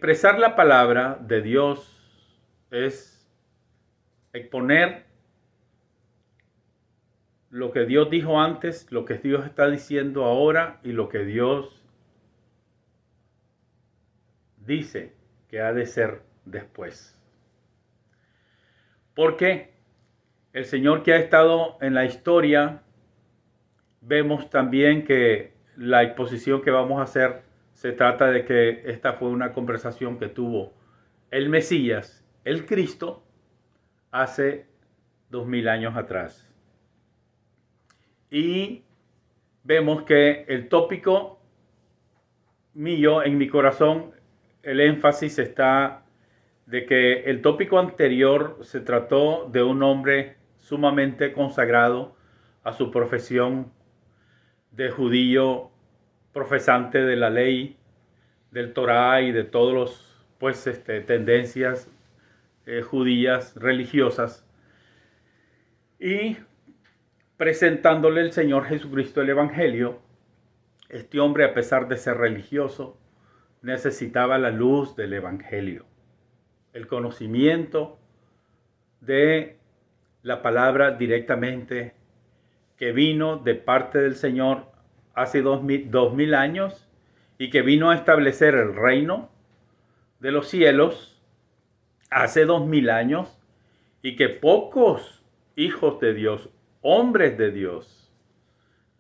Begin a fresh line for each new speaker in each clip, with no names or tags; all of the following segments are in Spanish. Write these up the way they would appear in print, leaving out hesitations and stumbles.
Expresar la palabra de Dios es exponer lo que Dios dijo antes, lo que Dios está diciendo ahora y lo que Dios dice que ha de ser después. Porque el Señor que ha estado en la historia, vemos también que la exposición que vamos a hacer se trata de que esta fue una conversación que tuvo el Mesías, el Cristo, hace 2000 años atrás. Y vemos que el tópico mío, en mi corazón, el énfasis está de que el tópico anterior se trató de un hombre sumamente consagrado a su profesión de judío, profesante de la ley, del Torá y de todos los tendencias judías religiosas, y presentándole el Señor Jesucristo el Evangelio. Este hombre, a pesar de ser religioso, necesitaba la luz del Evangelio, el conocimiento de la palabra directamente que vino de parte del Señor hace 2000 años y que vino a establecer el reino de los cielos hace 2000 años, y que pocos hijos de Dios, hombres de Dios,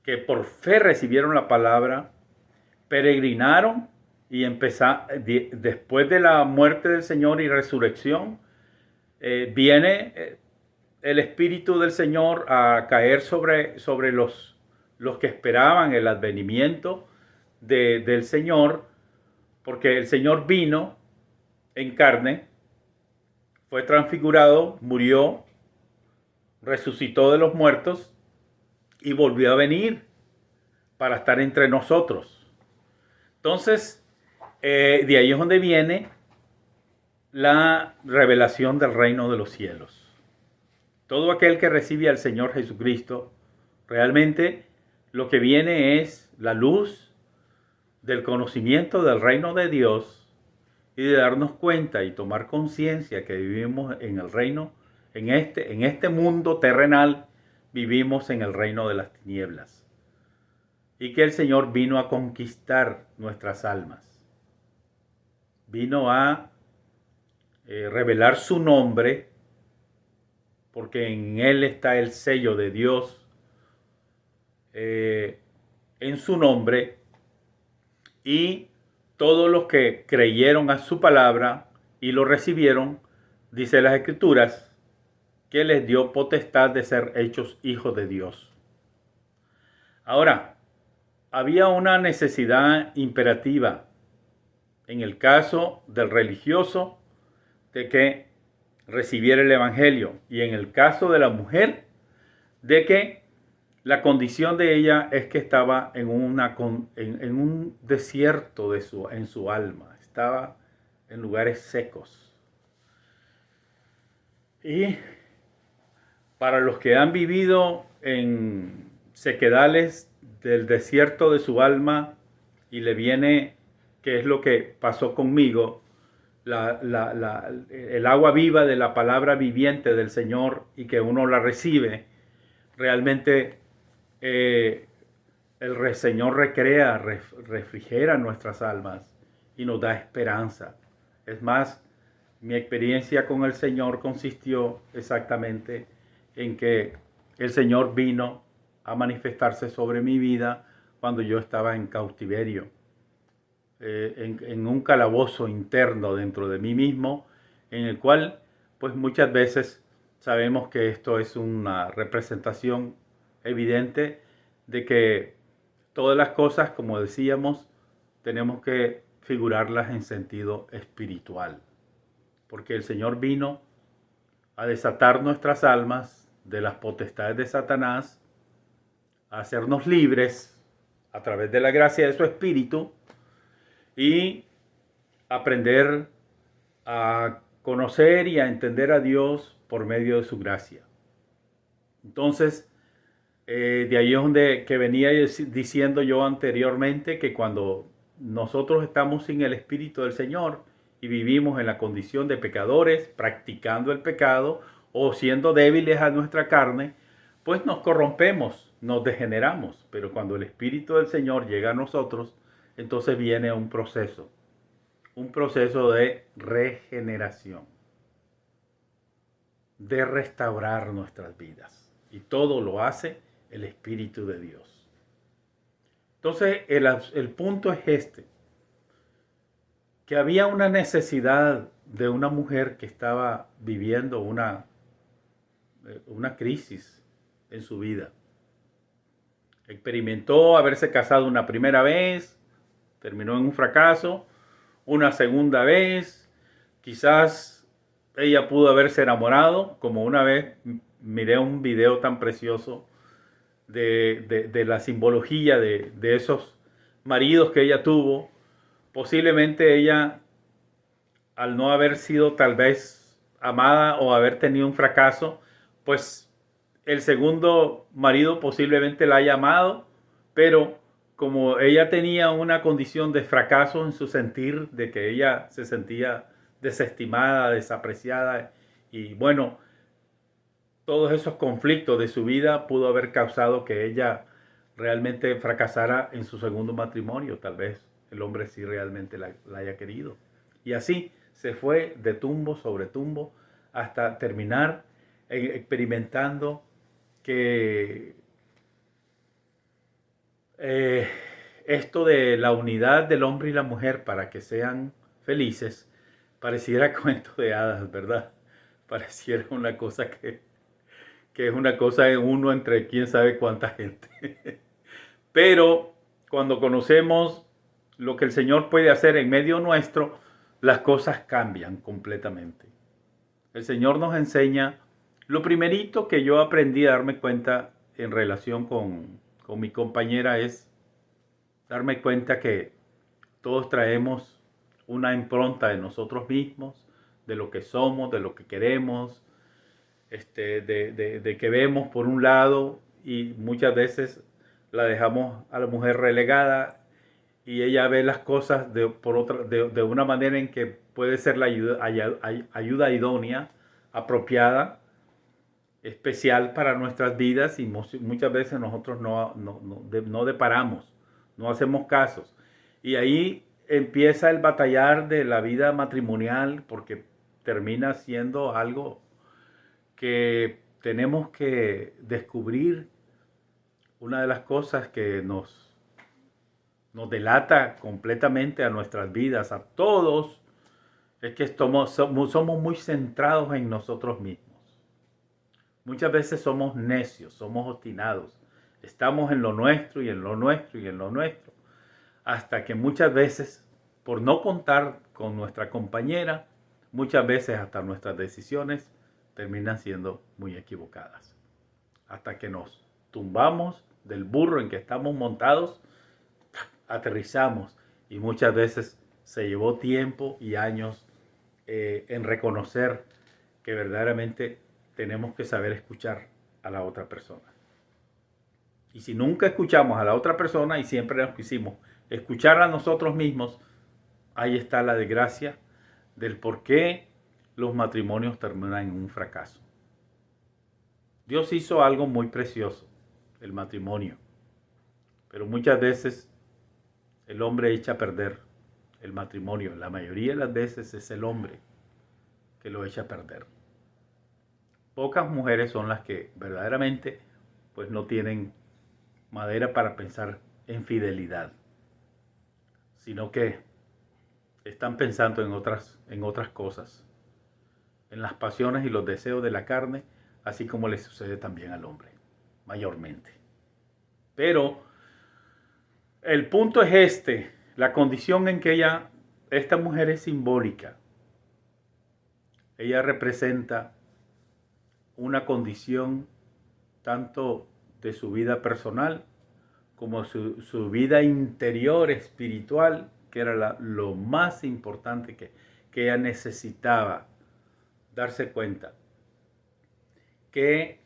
que por fe recibieron la palabra, peregrinaron y después de la muerte del Señor y resurrección, viene el Espíritu del Señor a caer sobre los que esperaban el advenimiento del Señor, porque el Señor vino en carne, fue transfigurado, murió, resucitó de los muertos y volvió a venir para estar entre nosotros. Entonces, de ahí es donde viene la revelación del reino de los cielos. Todo aquel que recibe al Señor Jesucristo, realmente lo que viene es la luz del conocimiento del reino de Dios, y de darnos cuenta y tomar conciencia que vivimos en el reino, en este mundo terrenal, vivimos en el reino de las tinieblas, y que el Señor vino a conquistar nuestras almas, vino a revelar su nombre, porque en Él está el sello de Dios, en su nombre, y todos los que creyeron a su palabra y lo recibieron, dice las Escrituras, que les dio potestad de ser hechos hijos de Dios. Ahora, había una necesidad imperativa en el caso del religioso de que recibiera el Evangelio, y en el caso de la mujer de que la condición de ella es que estaba en un desierto en su alma, estaba en lugares secos. Y para los que han vivido en sequedales del desierto de su alma y le viene, que es lo que pasó conmigo, el agua viva de la palabra viviente del Señor, y que uno la recibe, realmente el Señor recrea, refrigera nuestras almas y nos da esperanza. Es más, mi experiencia con el Señor consistió exactamente en que el Señor vino a manifestarse sobre mi vida cuando yo estaba en cautiverio, en un calabozo interno dentro de mí mismo, en el cual pues muchas veces sabemos que esto es una representación evidente de que todas las cosas, como decíamos, tenemos que figurarlas en sentido espiritual, porque el Señor vino a desatar nuestras almas de las potestades de Satanás, a hacernos libres a través de la gracia de su Espíritu, y aprender a conocer y a entender a Dios por medio de su gracia. Entonces, de ahí es donde que venía diciendo yo anteriormente, que cuando nosotros estamos sin el Espíritu del Señor y vivimos en la condición de pecadores, practicando el pecado o siendo débiles a nuestra carne, pues nos corrompemos, nos degeneramos. Pero cuando el Espíritu del Señor llega a nosotros, entonces viene un proceso de regeneración, de restaurar nuestras vidas. Y todo lo hace el Espíritu de Dios. Entonces el punto es este, que había una necesidad de una mujer que estaba viviendo una crisis en su vida. Experimentó haberse casado una primera vez, terminó en un fracaso, una segunda vez, quizás ella pudo haberse enamorado, como una vez miré un video tan precioso de la simbología de esos maridos que ella tuvo. Posiblemente ella, al no haber sido tal vez amada o haber tenido un fracaso, pues el segundo marido posiblemente la haya amado, pero como ella tenía una condición de fracaso en su sentir, de que ella se sentía desestimada, desapreciada, y bueno, todos esos conflictos de su vida pudo haber causado que ella realmente fracasara en su segundo matrimonio. Tal vez el hombre sí realmente la haya querido. Y así se fue de tumbo sobre tumbo hasta terminar experimentando que esto de la unidad del hombre y la mujer para que sean felices pareciera cuento de hadas, ¿verdad? Pareciera una cosa que es una cosa de uno entre quién sabe cuánta gente. Pero cuando conocemos lo que el Señor puede hacer en medio nuestro, las cosas cambian completamente. El Señor nos enseña, lo primerito que yo aprendí a darme cuenta en relación con mi compañera es darme cuenta que todos traemos una impronta de nosotros mismos, de lo que somos, de lo que queremos, de que vemos por un lado y muchas veces la dejamos a la mujer relegada y ella ve las cosas de una manera en que puede ser la ayuda idónea, apropiada, especial para nuestras vidas y muchas veces nosotros no deparamos, no hacemos casos. Y ahí empieza el batallar de la vida matrimonial porque termina siendo algo que tenemos que descubrir. Una de las cosas que nos delata completamente a nuestras vidas, a todos, es que somos muy centrados en nosotros mismos. Muchas veces somos necios, somos obstinados. Estamos en lo nuestro y en lo nuestro y en lo nuestro. Hasta que muchas veces, por no contar con nuestra compañera, muchas veces hasta nuestras decisiones terminan siendo muy equivocadas. Hasta que nos tumbamos del burro en que estamos montados, aterrizamos y muchas veces se llevó tiempo y años en reconocer que verdaderamente tenemos que saber escuchar a la otra persona. Y si nunca escuchamos a la otra persona y siempre nos quisimos escuchar a nosotros mismos, ahí está la desgracia del por qué los matrimonios terminan en un fracaso. Dios hizo algo muy precioso, el matrimonio, pero muchas veces el hombre echa a perder el matrimonio. La mayoría de las veces es el hombre que lo echa a perder. Pocas mujeres son las que verdaderamente pues no tienen madera para pensar en fidelidad, sino que están pensando en otras cosas, en las pasiones y los deseos de la carne, así como le sucede también al hombre, mayormente. Pero el punto es la condición en que esta mujer es simbólica. Ella representa una condición tanto de su vida personal como su vida interior espiritual, que era lo más importante que ella necesitaba darse cuenta, que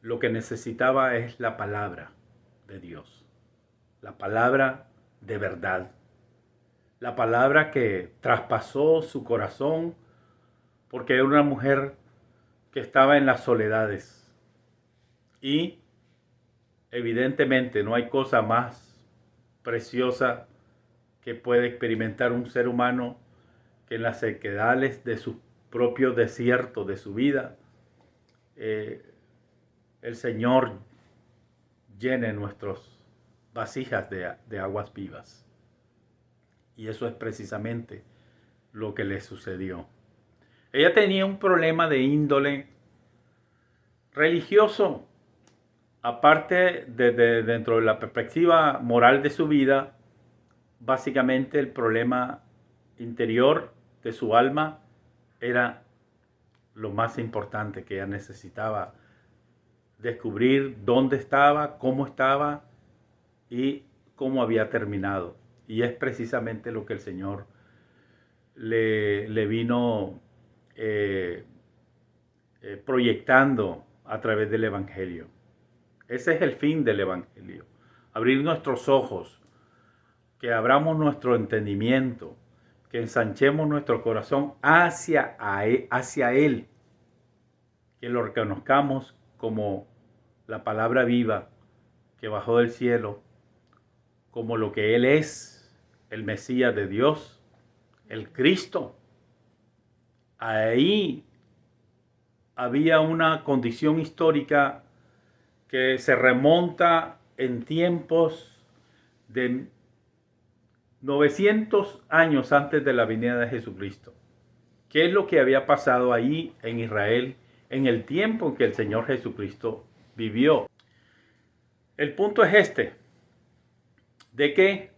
lo que necesitaba es la palabra de Dios, la palabra de verdad, la palabra que traspasó su corazón, porque era una mujer que estaba en las soledades. Y evidentemente no hay cosa más preciosa que puede experimentar un ser humano que en las sequedades de su propio desierto, de su vida, el Señor llene nuestras vasijas de aguas vivas. Y eso es precisamente lo que le sucedió. Ella tenía un problema de índole religioso, aparte de dentro de la perspectiva moral de su vida. Básicamente el problema interior de su alma era lo más importante, que ella necesitaba descubrir dónde estaba, cómo estaba y cómo había terminado. Y es precisamente lo que el Señor le vino proyectando a través del Evangelio. Ese es el fin del Evangelio. Abrir nuestros ojos, que abramos nuestro entendimiento, que ensanchemos nuestro corazón hacia Él, que lo reconozcamos como la palabra viva que bajó del cielo, como lo que Él es, el Mesías de Dios, el Cristo. Ahí había una condición histórica que se remonta en tiempos de 900 años antes de la venida de Jesucristo. ¿Qué es lo que había pasado ahí en Israel en el tiempo en que el Señor Jesucristo vivió? El punto es este, de que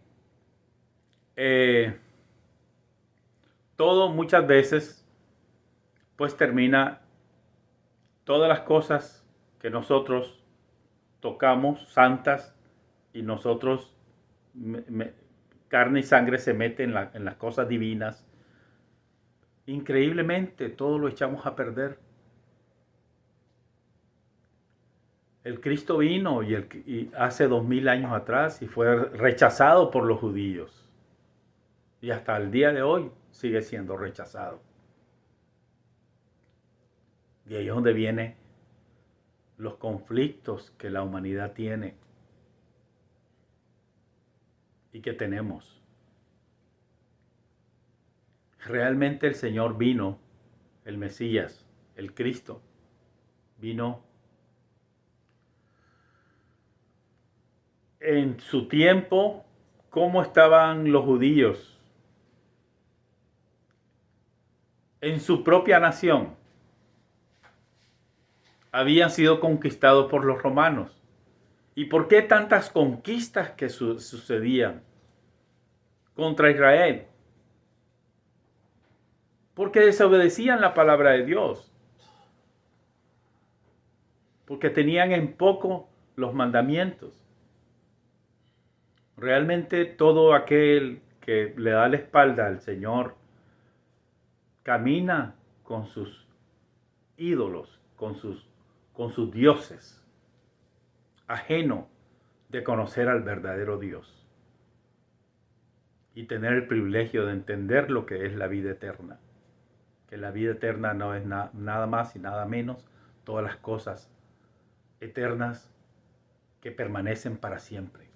todo muchas veces pues termina, todas las cosas que nosotros tocamos santas y nosotros carne y sangre se mete en las cosas divinas, increíblemente todo lo echamos a perder. El Cristo vino y hace 2000 años atrás y fue rechazado por los judíos. Y hasta el día de hoy sigue siendo rechazado. Y ahí es donde vienen los conflictos que la humanidad tiene y que tenemos. Realmente el Señor vino, el Mesías, el Cristo, vino en su tiempo. ¿Cómo estaban los judíos en su propia nación? Habían sido conquistados por los romanos. ¿Y por qué tantas conquistas que sucedían contra Israel? Porque desobedecían la palabra de Dios. Porque tenían en poco los mandamientos. Realmente todo aquel que le da la espalda al Señor camina con sus ídolos, con sus dioses, ajeno de conocer al verdadero Dios y tener el privilegio de entender lo que es la vida eterna. Que la vida eterna no es nada más y nada menos todas las cosas eternas que permanecen para siempre.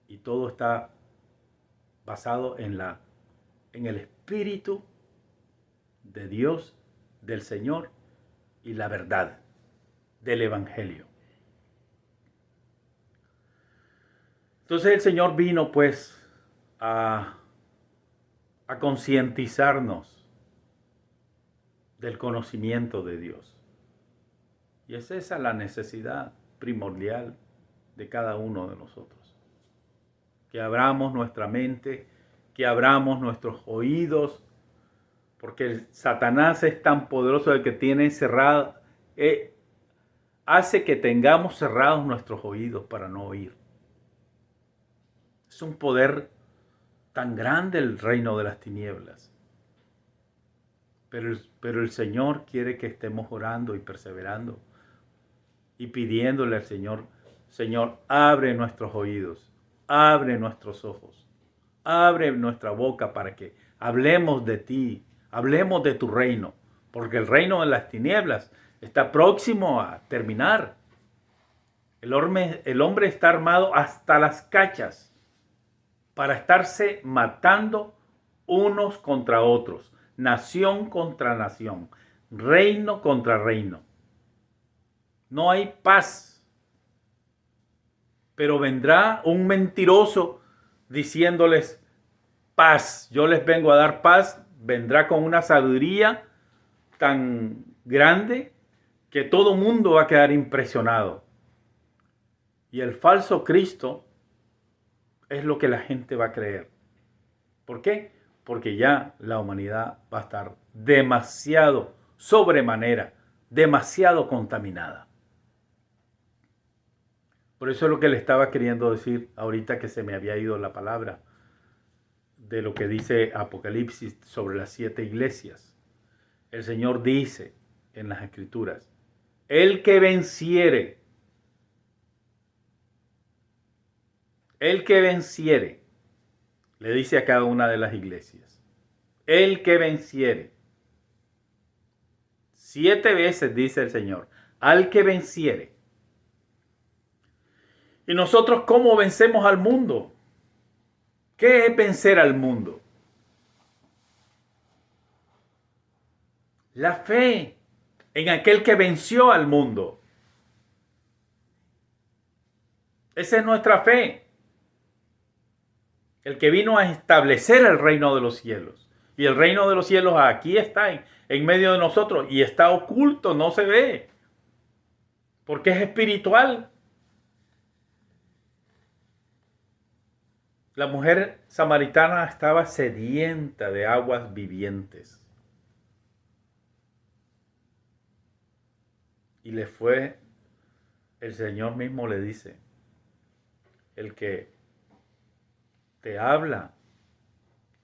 Y todo está basado en el Espíritu de Dios, del Señor y la verdad del Evangelio. Entonces el Señor vino pues a concientizarnos del conocimiento de Dios. Y es esa la necesidad primordial de cada uno de nosotros. Que abramos nuestra mente, que abramos nuestros oídos, porque el Satanás es tan poderoso, el que tiene cerrado, hace que tengamos cerrados nuestros oídos para no oír. Es un poder tan grande el reino de las tinieblas. Pero el Señor quiere que estemos orando y perseverando y pidiéndole al Señor, Señor, abre nuestros oídos, abre nuestros ojos, Abre nuestra boca para que hablemos de ti, hablemos de tu reino, porque el reino de las tinieblas está próximo a terminar. El hombre está armado hasta las cachas para estarse matando unos contra otros, nación contra nación, reino contra reino. No hay paz, pero vendrá un mentiroso diciéndoles paz. Yo les vengo a dar paz. Vendrá con una sabiduría tan grande que todo mundo va a quedar impresionado. Y el falso Cristo es lo que la gente va a creer. ¿Por qué? Porque ya la humanidad va a estar demasiado, sobremanera, demasiado contaminada. Por eso es lo que le estaba queriendo decir ahorita que se me había ido la palabra de lo que dice Apocalipsis sobre las 7 iglesias. El Señor dice en las Escrituras, el que venciere, le dice a cada una de las iglesias, el que venciere, 7 veces dice el Señor, al que venciere. ¿Y nosotros cómo vencemos al mundo? ¿Qué es vencer al mundo? La fe en aquel que venció al mundo. Esa es nuestra fe. El que vino a establecer el reino de los cielos. Y el reino de los cielos aquí está en medio de nosotros y está oculto, no se ve. Porque es espiritual. La mujer samaritana estaba sedienta de aguas vivientes. Y el Señor mismo le dice, el que te habla,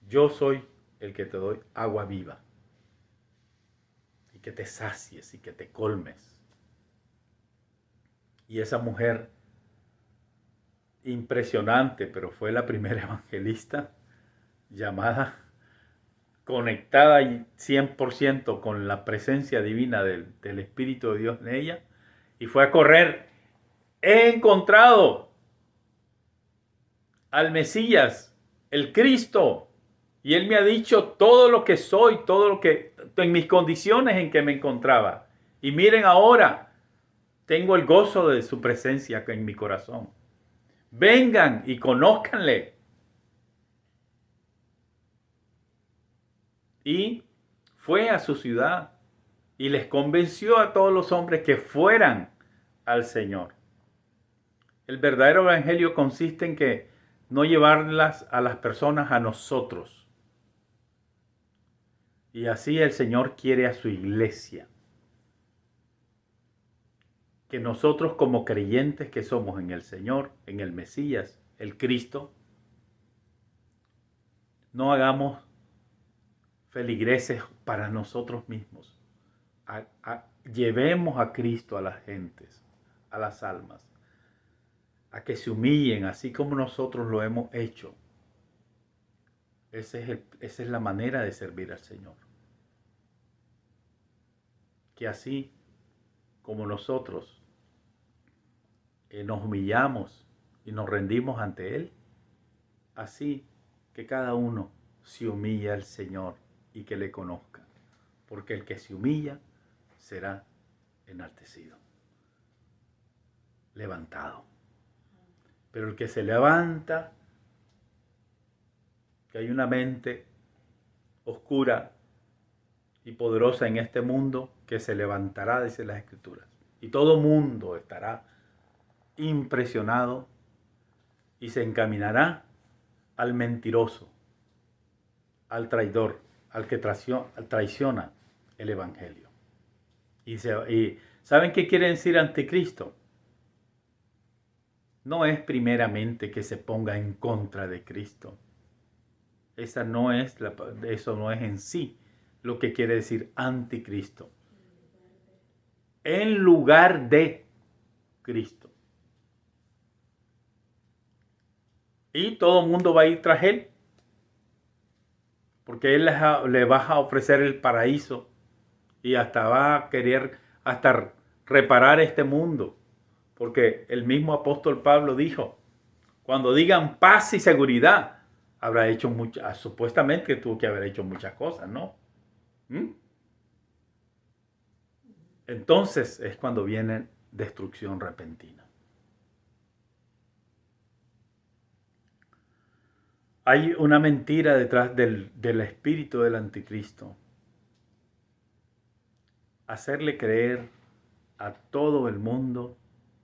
yo soy el que te doy agua viva. Y que te sacies y que te colmes. Y esa mujer impresionante, pero fue la primera evangelista llamada, conectada 100% con la presencia divina del Espíritu de Dios en ella, y fue a correr. He encontrado al Mesías, el Cristo, y Él me ha dicho todo lo que soy, todo lo que, en mis condiciones en que me encontraba. Y miren ahora, tengo el gozo de su presencia en mi corazón. Vengan y conózcanle. Y fue a su ciudad y les convenció a todos los hombres que fueran al Señor. El verdadero evangelio consiste en que no llevarlas a las personas a nosotros. Y así el Señor quiere a su iglesia. Que nosotros como creyentes que somos en el Señor, en el Mesías, el Cristo, no hagamos feligreses para nosotros mismos. Llevemos a Cristo a las gentes, a las almas, a que se humillen así como nosotros lo hemos hecho. Esa es la manera de servir al Señor. Que así como nosotros nos humillamos y nos rendimos ante Él, así que cada uno se humilla al Señor y que le conozca, porque el que se humilla será enaltecido, levantado. Pero el que se levanta, que hay una mente oscura y poderosa en este mundo que se levantará, dice las Escrituras, y todo mundo estará impresionado y se encaminará al mentiroso, al traidor, al que traiciona el Evangelio. Y ¿saben qué quiere decir anticristo? No es primeramente que se ponga en contra de Cristo. Eso no es en sí lo que quiere decir anticristo. En lugar de Cristo. Y todo el mundo va a ir tras él porque Él le va a ofrecer el paraíso y hasta va a querer hasta reparar este mundo. Porque el mismo apóstol Pablo dijo, cuando digan paz y seguridad, habrá hecho muchas, supuestamente tuvo que haber hecho muchas cosas, ¿no? Entonces es cuando viene destrucción repentina. Hay una mentira detrás del espíritu del anticristo. Hacerle creer a todo el mundo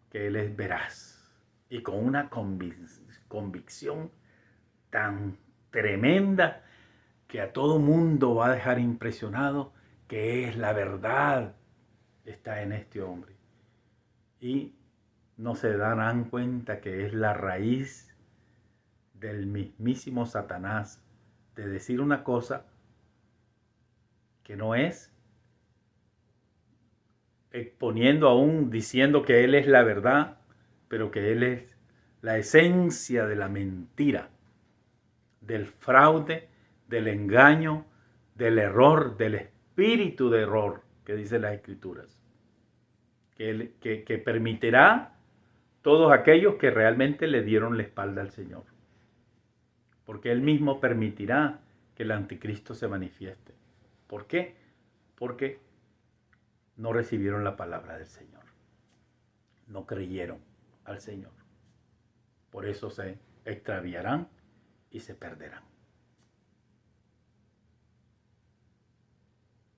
que Él es veraz y con una convicción tan tremenda que a todo mundo va a dejar impresionado que es la verdad está en este hombre. Y no se darán cuenta que es la raíz del mismísimo Satanás de decir una cosa que no es, exponiendo aún, diciendo que Él es la verdad, pero que Él es la esencia de la mentira, del fraude, del engaño, del error, del espíritu de error que dice las Escrituras, que permitirá todos aquellos que realmente le dieron la espalda al Señor, porque Él mismo permitirá que el anticristo se manifieste. ¿Por qué? Porque no recibieron la palabra del Señor, no creyeron al Señor. Por eso se extraviarán y se perderán.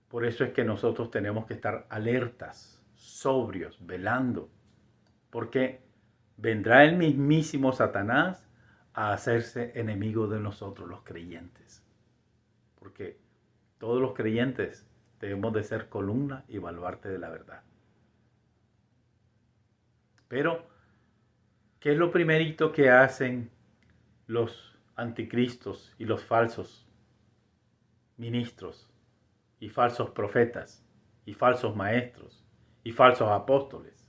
Por eso es que nosotros tenemos que estar alertas, sobrios, velando, porque vendrá el mismísimo Satanás a hacerse enemigo de nosotros los creyentes. Porque todos los creyentes debemos de ser columna y baluarte de la verdad. Pero, ¿qué es lo primerito que hacen los anticristos y los falsos ministros y falsos profetas y falsos maestros y falsos apóstoles?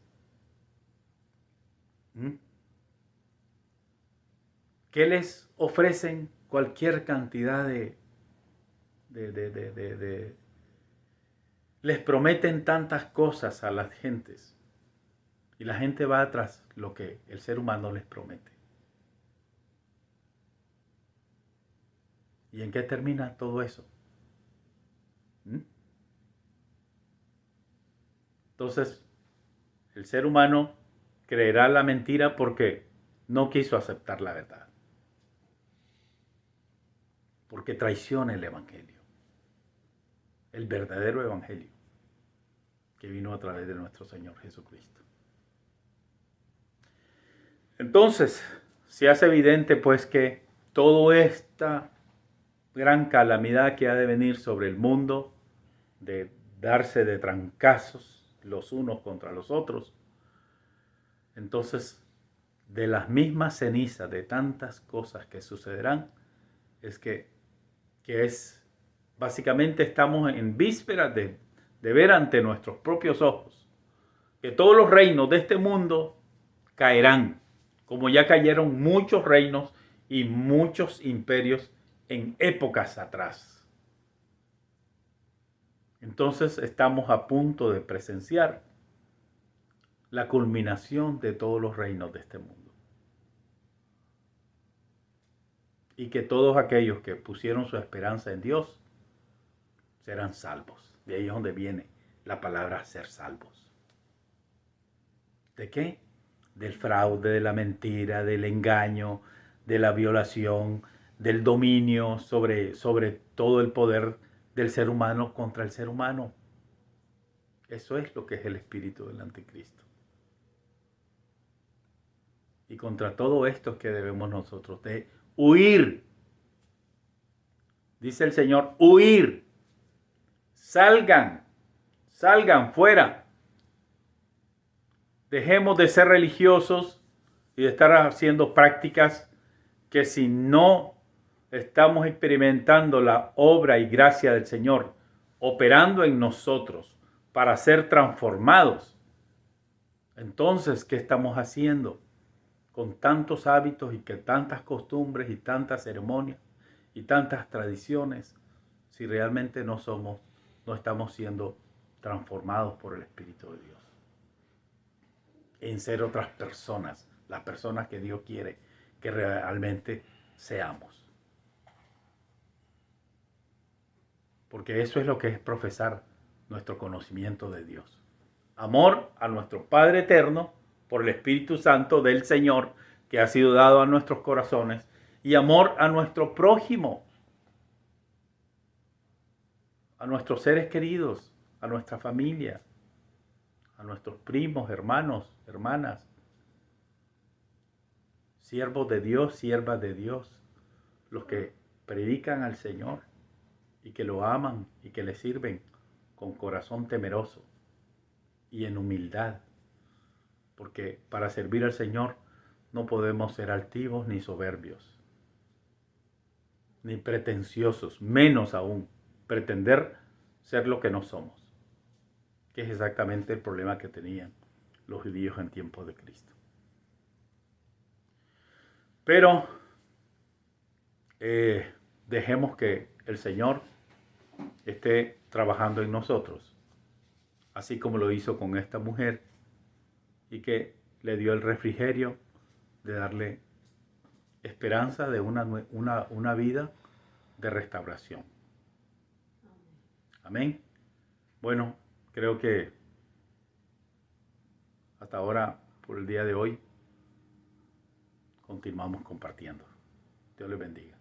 ¿Qué les ofrecen? Cualquier cantidad les prometen tantas cosas a las gentes y la gente va tras lo que el ser humano les promete. ¿Y en qué termina todo eso? Entonces, el ser humano creerá la mentira porque no quiso aceptar la verdad, porque traiciona el evangelio, el verdadero evangelio que vino a través de nuestro Señor Jesucristo. Entonces, se hace evidente pues que toda esta gran calamidad que ha de venir sobre el mundo, de darse de trancazos los unos contra los otros, entonces de las mismas cenizas de tantas cosas que sucederán, es que es básicamente estamos en vísperas de ver ante nuestros propios ojos que todos los reinos de este mundo caerán, como ya cayeron muchos reinos y muchos imperios en épocas atrás. Entonces estamos a punto de presenciar la culminación de todos los reinos de este mundo. Y que todos aquellos que pusieron su esperanza en Dios serán salvos. De ahí es donde viene la palabra ser salvos. ¿De qué? Del fraude, de la mentira, del engaño, de la violación, del dominio sobre todo el poder del ser humano contra el ser humano. Eso es lo que es el espíritu del anticristo. Y contra todo esto es que debemos nosotros de huir. Dice el Señor, huir. Salgan fuera. Dejemos de ser religiosos y de estar haciendo prácticas que si no estamos experimentando la obra y gracia del Señor operando en nosotros para ser transformados, entonces, ¿qué estamos haciendo con tantos hábitos y que tantas costumbres y tantas ceremonias y tantas tradiciones si realmente no estamos siendo transformados por el Espíritu de Dios en ser otras personas, las personas que Dios quiere que realmente seamos. Porque eso es lo que es profesar nuestro conocimiento de Dios. Amor a nuestro Padre eterno por el Espíritu Santo del Señor que ha sido dado a nuestros corazones, y amor a nuestro prójimo, a nuestros seres queridos, a nuestra familia, a nuestros primos, hermanos, hermanas, siervos de Dios, siervas de Dios, los que predican al Señor y que lo aman y que le sirven con corazón temeroso y en humildad, porque para servir al Señor no podemos ser altivos ni soberbios, ni pretenciosos, menos aún pretender ser lo que no somos, que es exactamente el problema que tenían los judíos en tiempos de Cristo. Pero dejemos que el Señor esté trabajando en nosotros, así como lo hizo con esta mujer, y que le dio el refrigerio de darle esperanza de una vida de restauración. Amén. Bueno, creo que hasta ahora, por el día de hoy, continuamos compartiendo. Dios les bendiga.